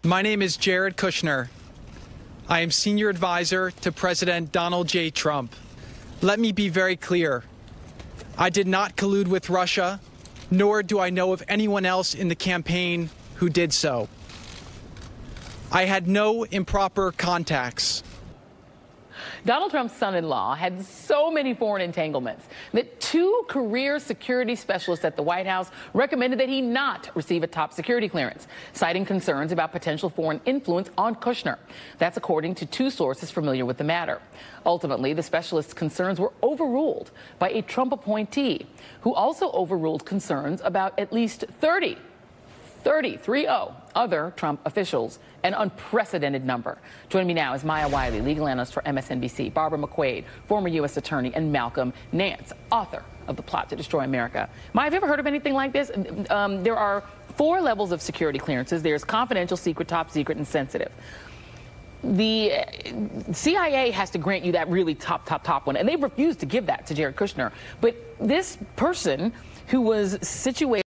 My name is Jared Kushner. I am senior advisor to President Donald J. Trump. Let me be very clear. I did not collude with Russia, nor do I know of anyone else in the campaign who did so. I had no improper contacts. Donald Trump's son-in-law had so many foreign entanglements that 2 career security specialists at the White House recommended that he not receive a top security clearance, citing concerns about potential foreign influence on Kushner. That's according to 2 sources familiar with the matter. Ultimately, the specialists' concerns were overruled by a Trump appointee, who also overruled concerns about at least 30 other Trump officials, an unprecedented number. Joining me now is Maya Wiley, legal analyst for MSNBC, Barbara McQuade, former U.S. attorney, and Malcolm Nance, author of The Plot to Destroy America. Maya, have you ever heard of anything like this? There are 4 levels of security clearances. There's confidential, secret, top secret, and sensitive. The CIA has to grant you that really top one, and they've refused to give that to Jared Kushner. But this person who was situated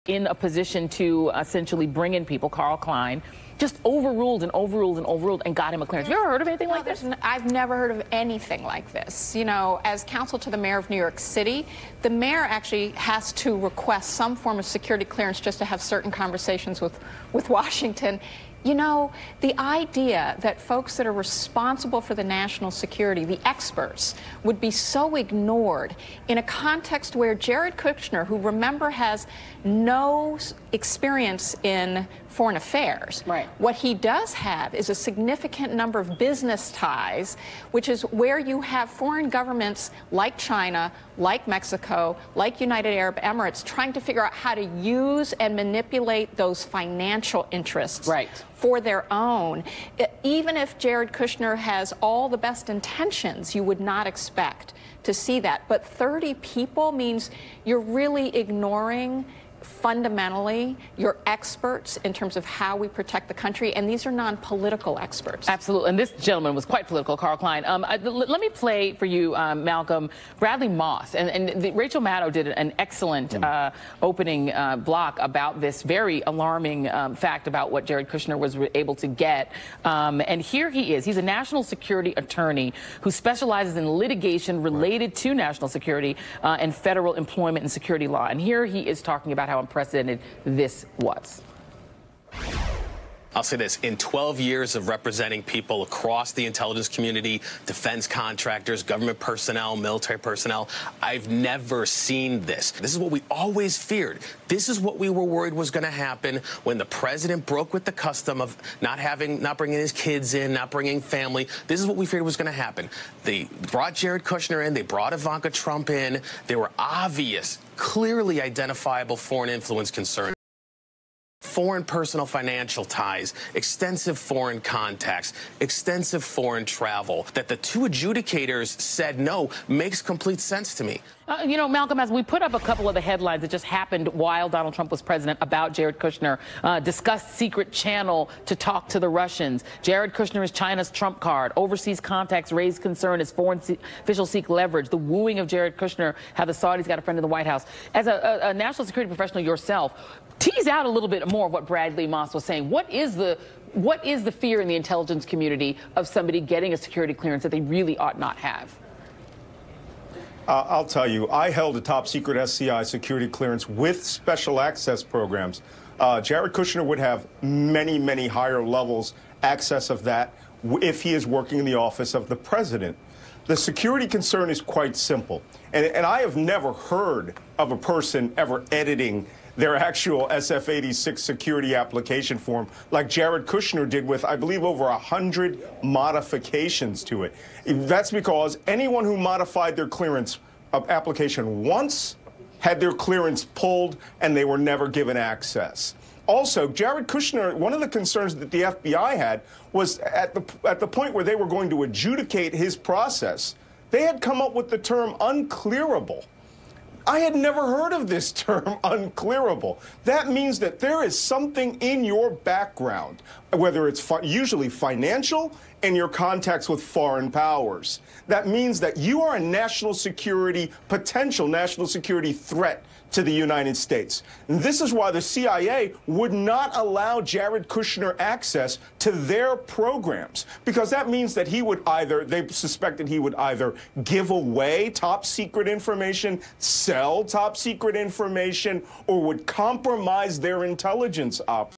in a position to essentially bring in people, Carl Klein, just overruled and got him a clearance. Have you ever heard of anything like this? I've never heard of anything like this. You know, as counsel to the mayor of New York City, the mayor actually has to request some form of security clearance just to have certain conversations with Washington. You know, the idea that folks that are responsible for the national security, the experts, would be so ignored in a context where Jared Kushner, who, remember, has no experience in foreign affairs. Right. What he does have is a significant number of business ties, which is where you have foreign governments like China, like Mexico, like United Arab Emirates, trying to figure out how to use and manipulate those financial interests. Right. For their own. Even if Jared Kushner has all the best intentions, you would not expect to see that. But 30 people means you're really ignoring fundamentally your experts in terms of how we protect the country, and these are non-political experts. Absolutely, and this gentleman was quite political, Carl Klein. Let me play for you, Malcolm, Bradley Moss, and Rachel Maddow did an excellent opening block about this very alarming fact about what Jared Kushner was able to get, and here he is. He's a national security attorney who specializes in litigation related to national security and federal employment and security law, and here he is talking about how unprecedented this was. I'll say this, in 12 years of representing people across the intelligence community, defense contractors, government personnel, military personnel, I've never seen this. This is what we always feared. This is what we were worried was going to happen when the president broke with the custom of not bringing his kids in, not bringing family. This is what we feared was going to happen. They brought Jared Kushner in. They brought Ivanka Trump in. There were obvious, clearly identifiable foreign influence concerns. Foreign personal financial ties, extensive foreign contacts, extensive foreign travel. That the 2 adjudicators said no makes complete sense to me. You know, Malcolm, as we put up a couple of the headlines that just happened while Donald Trump was president about Jared Kushner, discussed secret channel to talk to the Russians. Jared Kushner is China's trump card. Overseas contacts raise concern as foreign officials seek leverage. The wooing of Jared Kushner, how the Saudis got a friend in the White House. As a national security professional yourself, tease out a little bit more of what Bradley Moss was saying. What is the fear in the intelligence community of somebody getting a security clearance that they really ought not have? I'll tell you, I held a top secret SCI security clearance with special access programs. Jared Kushner would have many, many higher levels access of that if he is working in the office of the president. The security concern is quite simple. And I have never heard of a person ever editing their actual SF-86 security application form like Jared Kushner did with, I believe, over 100 modifications to it. That's because anyone who modified their clearance application once had their clearance pulled and they were never given access. Also, Jared Kushner, one of the concerns that the FBI had was at the point where they were going to adjudicate his process, they had come up with the term unclearable. I had never heard of this term, unclearable. That means that there is something in your background, whether it's usually financial and your contacts with foreign powers. That means that you are a national security, potential national security threat to the United States. And this is why the CIA would not allow Jared Kushner access to their programs, because that means that they suspected he would either give away top secret information, sell top secret information, or would compromise their intelligence operations.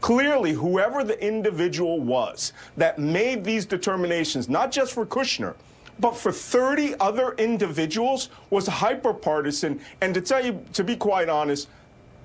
Clearly, whoever the individual was that made these determinations, not just for Kushner, but for 30 other individuals, was hyper-partisan. And to be quite honest,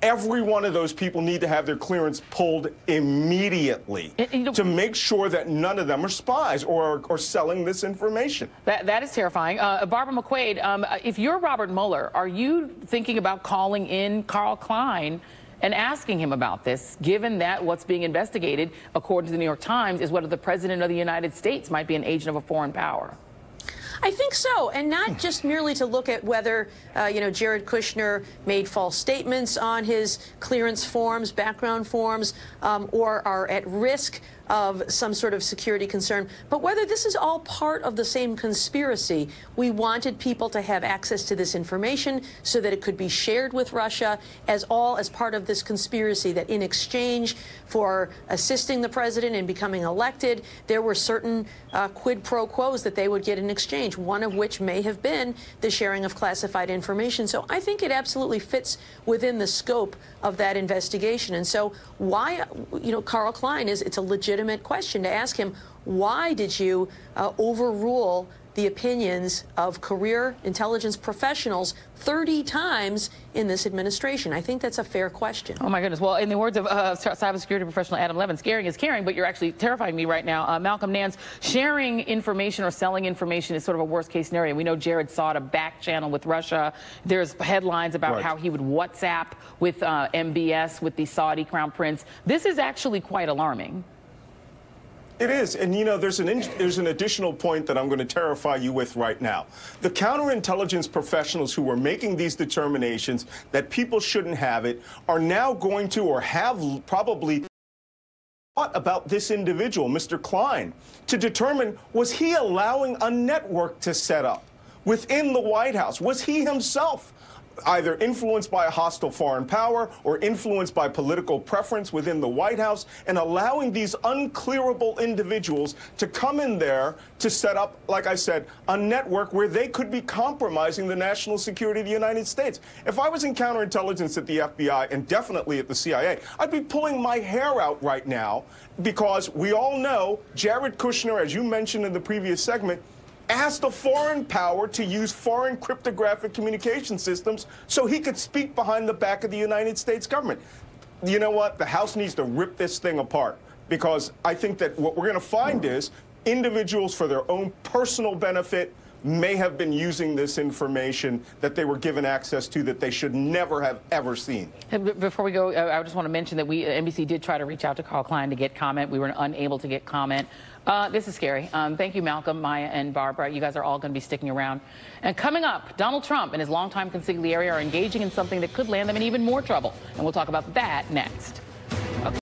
every one of those people need to have their clearance pulled immediately to make sure that none of them are spies or selling this information. That is terrifying. Barbara McQuade, if you're Robert Mueller, are you thinking about calling in Carl Klein and asking him about this, given that what's being investigated, according to the New York Times, is whether the President of the United States might be an agent of a foreign power? I think so, and not just merely to look at whether, Jared Kushner made false statements on his clearance forms, background forms, or are at risk of some sort of security concern, but whether this is all part of the same conspiracy. We wanted people to have access to this information so that it could be shared with Russia as part of this conspiracy, that in exchange for assisting the president in becoming elected, there were certain quid pro quos that they would get in exchange, one of which may have been the sharing of classified information. So I think it absolutely fits within the scope of that investigation. And so why, Carl Klein, it's a legitimate question to ask him, why did you overrule the opinions of career intelligence professionals 30 times in this administration? I think that's a fair question. Oh, my goodness. Well, in the words of cybersecurity professional Adam Levin, scaring is caring, but you're actually terrifying me right now. Malcolm Nance, sharing information or selling information is sort of a worst-case scenario. We know Jared sought a back channel with Russia. There's headlines about how he would WhatsApp with MBS, with the Saudi crown prince. This is actually quite alarming. It is. And, there's an additional point that I'm going to terrify you with right now. The counterintelligence professionals who are making these determinations that people shouldn't have it are now going to, or have probably thought about this individual, Mr. Klein, to determine, was he allowing a network to set up within the White House? Was he himself either influenced by a hostile foreign power or influenced by political preference within the White House, and allowing these unclearable individuals to come in there to set up, like I said, a network where they could be compromising the national security of the United States? If I was in counterintelligence at the FBI and definitely at the CIA, I'd be pulling my hair out right now, because we all know Jared Kushner, as you mentioned in the previous segment, asked a foreign power to use foreign cryptographic communication systems so he could speak behind the back of the United States government. You know what? The House needs to rip this thing apart, because I think that what we're going to find is individuals, for their own personal benefit, may have been using this information that they were given access to that they should never have ever seen. Before we go, I just want to mention that NBC did try to reach out to Carl Klein to get comment. We were unable to get comment. This is scary. Thank you, Malcolm, Maya, and Barbara. You guys are all going to be sticking around. And coming up, Donald Trump and his longtime consigliere are engaging in something that could land them in even more trouble. And we'll talk about that next.